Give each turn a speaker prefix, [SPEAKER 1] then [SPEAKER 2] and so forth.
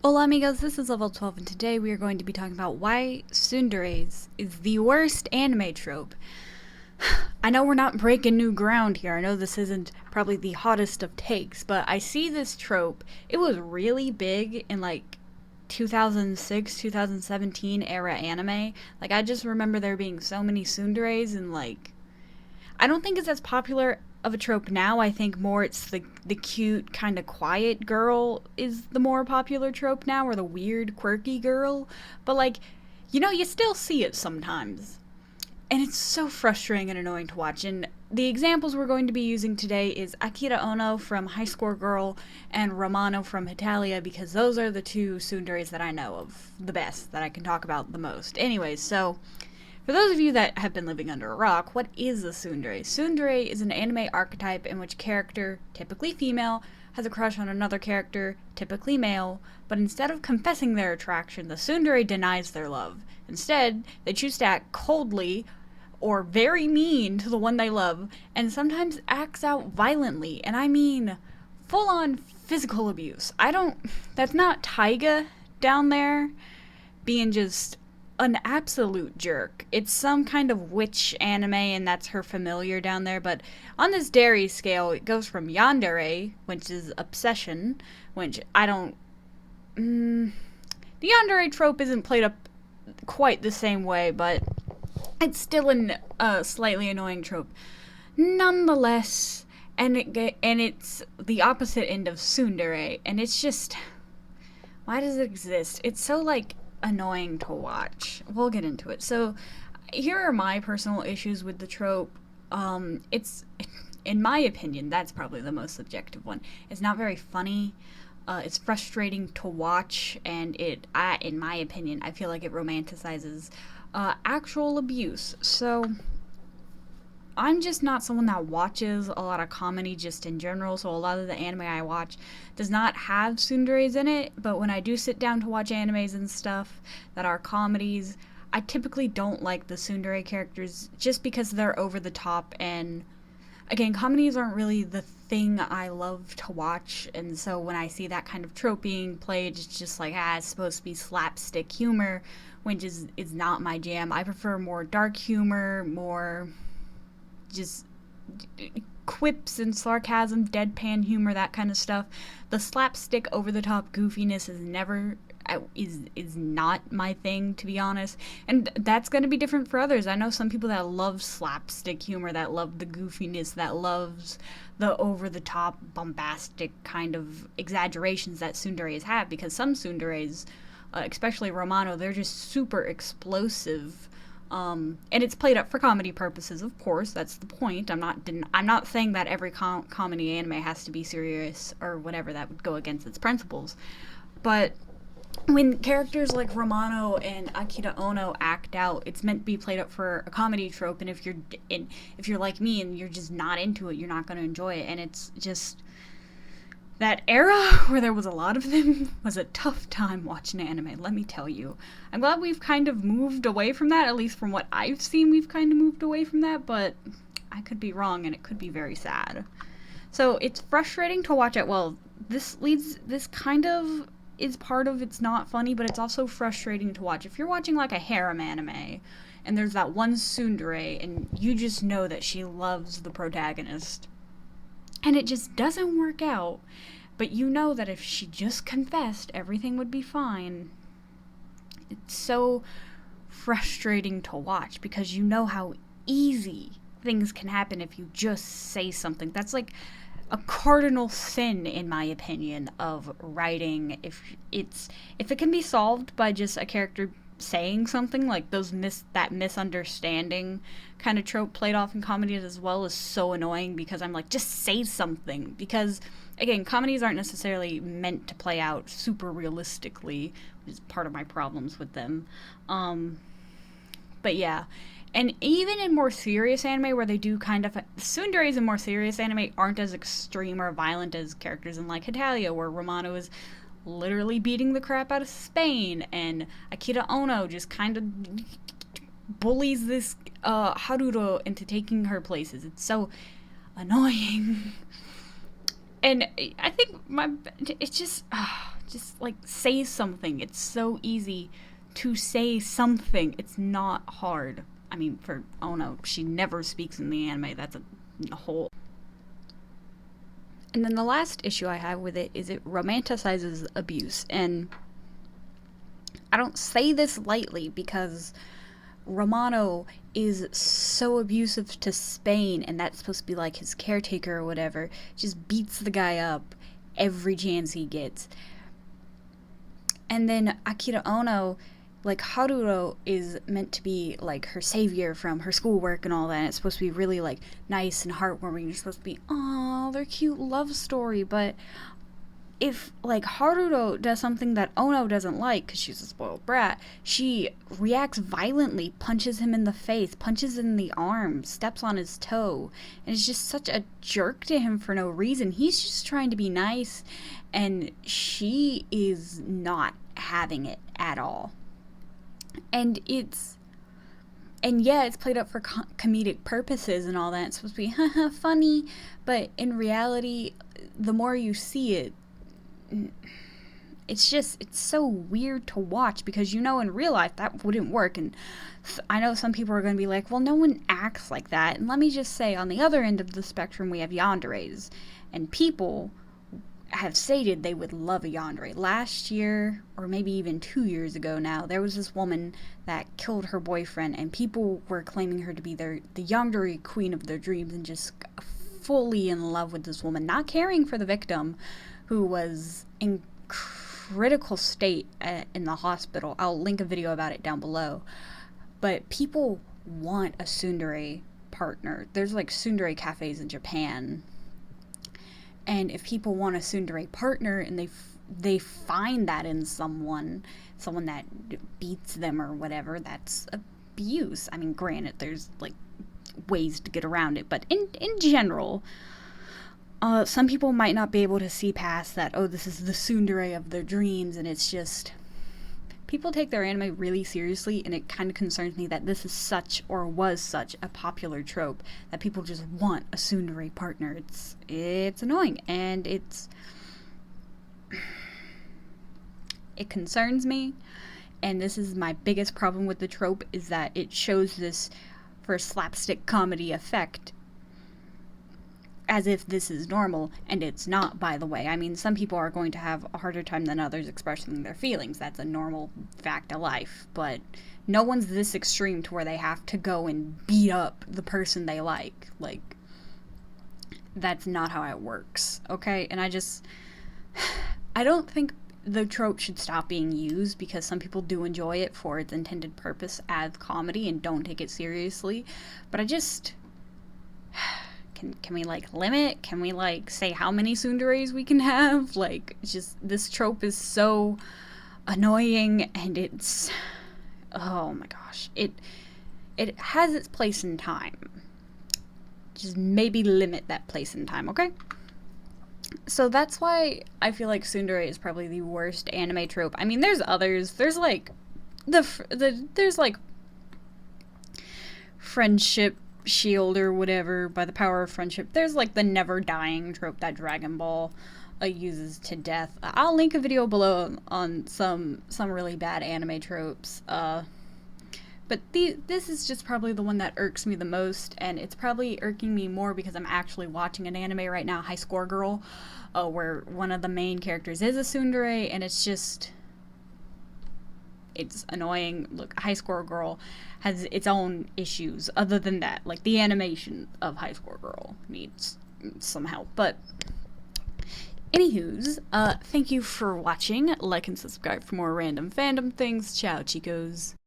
[SPEAKER 1] Hola amigos, this is level 12 and today we are going to be talking about why Tsunderes is the worst anime trope. I know we're not breaking new ground here, I know this isn't probably the hottest of takes, but I see this trope. It was really big in 2006, 2017 era anime. I just remember there being so many Tsunderes and I don't think it's as popular of a trope now. I think more it's the cute, kind of quiet girl is the more popular trope now, or the weird, quirky girl. But you still see it sometimes. And it's so frustrating and annoying to watch. And the examples we're going to be using today is Akira Ono from High Score Girl and Romano from Hitalia, because those are the two tsunderes that I know of the best, that I can talk about the most. Anyways, so for those of you that have been living under a rock, what is a tsundere? Tsundere is an anime archetype in which a character, typically female, has a crush on another character, typically male, but instead of confessing their attraction, the tsundere denies their love. Instead, they choose to act coldly or very mean to the one they love, and sometimes acts out violently, and I mean full-on physical abuse. That's not Taiga down there being just an absolute jerk. It's some kind of witch anime, and that's her familiar down there, but on this dairy scale, it goes from yandere, which is obsession, which I don't... the yandere trope isn't played up quite the same way, but it's still a slightly annoying trope. Nonetheless, and it's the opposite end of tsundere, and it's just... why does it exist? It's so, annoying to watch. We'll get into it. So, here are my personal issues with the trope. It's, in my opinion, that's probably the most subjective one. It's not very funny. It's frustrating to watch, and in my opinion, I feel like it romanticizes actual abuse. So, I'm just not someone that watches a lot of comedy just in general, so a lot of the anime I watch does not have tsunderes in it, but when I do sit down to watch animes and stuff that are comedies, I typically don't like the tsundere characters just because they're over the top, and again, comedies aren't really the thing I love to watch, and so when I see that kind of trope being played, it's just it's supposed to be slapstick humor, which is not my jam. I prefer more dark humor, more just quips and sarcasm, deadpan humor, that kind of stuff. The slapstick, over-the-top goofiness is not my thing, to be honest. And that's going to be different for others. I know some people that love slapstick humor, that love the goofiness, that loves the over-the-top, bombastic kind of exaggerations that tsunderes have, because some tsunderes, especially Romano, they're just super explosive. And it's played up for comedy purposes, of course. That's the point. I'm not saying that every comedy anime has to be serious or whatever. That would go against its principles. But when characters like Romano and Akira Ono act out, it's meant to be played up for a comedy trope. And if you're like me and you're just not into it, you're not going to enjoy it. And it's just... that era where there was a lot of them was a tough time watching anime, let me tell you. I'm glad we've kind of moved away from that, at least from what I've seen, we've kind of moved away from that, but I could be wrong and it could be very sad. So it's frustrating to watch it. Well, this kind of is part of it's not funny, but it's also frustrating to watch. If you're watching a harem anime, and there's that one tsundere, and you just know that she loves the protagonist, and it just doesn't work out, but you know that if she just confessed, everything would be fine. It's so frustrating to watch because you know how easy things can happen if you just say something. That's a cardinal sin, in my opinion, of writing. If it can be solved by just a character saying something, that misunderstanding kind of trope played off in comedies as well is so annoying, because I'm just say something, because again, comedies aren't necessarily meant to play out super realistically, which is part of my problems with them. But yeah, and even in more serious anime where they do kind of... tsunderes in more serious anime aren't as extreme or violent as characters in Hitalia, where Romano is literally beating the crap out of Spain, and Akira Ono just kind of bullies this Haruro into taking her places. It's so annoying. And I think it's just just like say something. It's so easy to say something. It's not hard. I mean, for oh no, she never speaks in the anime. That's a whole. And then the last issue I have with it is it romanticizes abuse. And I don't say this lightly because Romano is so abusive to Spain, and that's supposed to be like his caretaker or whatever. Just beats the guy up every chance he gets. And then Akira Ono, like Haruro is meant to be like her savior from her schoolwork and all that. And it's supposed to be really like nice and heartwarming. You're supposed to be, oh, their cute love story. But if like Haruro does something that Ono doesn't like, because she's a spoiled brat, she reacts violently, punches him in the face, punches him in the arm, steps on his toe, and is just such a jerk to him for no reason. He's just trying to be nice, and she is not having it at all. And it's played up for comedic purposes and all that. It's supposed to be haha funny, but in reality, the more you see it, it's so weird to watch, because in real life that wouldn't work. And I know some people are going to be like, well, no one acts like that. And let me just say, on the other end of the spectrum, we have yanderes, and people have stated they would love a yandere. Last year, or maybe even 2 years ago now, there was this woman that killed her boyfriend, and people were claiming her to be the yandere queen of their dreams, and just fully in love with this woman, not caring for the victim, who was in critical state in the hospital. I'll link a video about it down below. But people want a tsundere partner. There's like tsundere cafes in Japan. And if people want a tsundere partner and they find that in someone that beats them or whatever, that's abuse. I mean, granted, there's like ways to get around it, but in general, some people might not be able to see past that, oh, this is the tsundere of their dreams, and it's just, people take their anime really seriously, and it kind of concerns me that this is such, or was such, a popular trope, that people just want a tsundere partner. It's annoying, and it concerns me, and this is my biggest problem with the trope, is that it shows this for slapstick comedy effect, as if this is normal, and it's not, by the way. I mean, some people are going to have a harder time than others expressing their feelings. That's a normal fact of life. But no one's this extreme to where they have to go and beat up the person they like. Like, that's not how it works, okay? And I don't think the trope should stop being used, because some people do enjoy it for its intended purpose as comedy and don't take it seriously. But I just... Can we, like, limit? Can we, like, say how many tsunderes we can have? Like, just, this trope is so annoying, and it's, oh my gosh. It has its place in time. Just maybe limit that place in time, okay? So that's why I feel like tsundere is probably the worst anime trope. I mean, there's others. There's, like, there's, like, friendship shield or whatever, by the power of friendship. There's like the never dying trope that Dragon Ball uses to death. I'll link a video below on some really bad anime tropes, but this is just probably the one that irks me the most, and it's probably irking me more because I'm actually watching an anime right now, High Score Girl, where one of the main characters is a tsundere, and it's annoying. Look, High Score Girl has its own issues. Other than that, like, the animation of High Score Girl needs some help. But anywho's, thank you for watching. Like and subscribe for more random fandom things. Ciao, chicos.